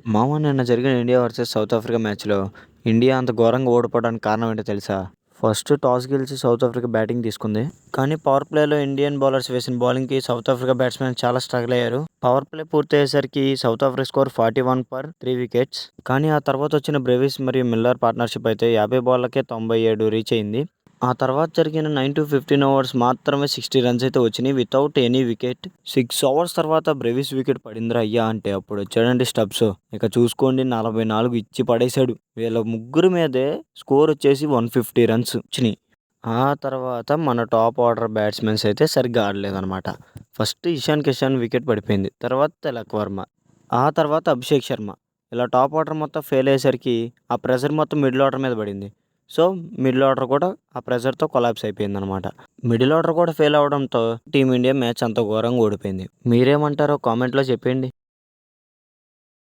మామ నిన్న జరిగిన ఇండియా వర్సెస్ సౌత్ ఆఫ్రికా మ్యాచ్‌లో ఇండియా అంత ఘోరంగా ఓడిపోవడానికి కారణం ఏంటో తెలుసా? ఫస్ట్ టాస్ గెలిచి సౌత్ ఆఫ్రికా బ్యాటింగ్ తీసుకుంది. కానీ పవర్ ప్లేలో ఇండియన్ బౌలర్స్ వేసిన బౌలింగ్‌కి సౌత్ ఆఫ్రికా బ్యాట్స్‌మెన్ చాలా స్ట్రగుల్ అయ్యారు. పవర్ ప్లే పూర్తయ్యేసరికి South Africa score 41 for 3 wickets. కానీ ఆ తర్వాత వచ్చిన బ్రెవిస్ మరియు మిల్లర్ పార్ట్నర్‌షిప్ అయితే 50 బాళ్లకే 97 రీచ్ అయింది. ఆ తర్వాత జరిగిన 9-15 ఓవర్స్ మాత్రమే 60 రన్స్ అయితే వచ్చినాయి వితౌట్ ఎనీ వికెట్. 6 ఓవర్స్ తర్వాత బ్రెవిస్ వికెట్ పడిందిరా అయ్యా అంటే అప్పుడు వచ్చాడండి స్టబ్స్. ఇక చూసుకోండి 44 ఇచ్చి పడేశాడు. వీళ్ళ ముగ్గురు మీదే స్కోర్ వచ్చేసి 150 రన్స్ వచ్చినాయి. ఆ తర్వాత మన టాప్ ఆర్డర్ బ్యాట్స్మెన్స్ అయితే సరిగ్గా ఆడలేదన్నమాట. ఫస్ట్ ఇషాన్ కిషాన్ వికెట్ పడిపోయింది. తర్వాత తిలక్ వర్మ, ఆ తర్వాత అభిషేక్ శర్మ. ఇలా టాప్ ఆర్డర్ మొత్తం ఫెయిల్ అయ్యేసరికి ఆ ప్రెషర్ మొత్తం మిడిల్ ఆర్డర్ మీద పడింది. సో మిడిల్ ఆర్డర్ కూడా ఆ ప్రెషర్‌తో కొలాప్స్ అయిపోయిందనమాట. మిడిల్ ఆర్డర్ కూడా ఫెయిల్ అవ్వడంతో టీమిండియా మ్యాచ్ అంత ఘోరంగా ఓడిపోయింది. మీరేమంటారో కామెంట్‌లో చెప్పేయండి.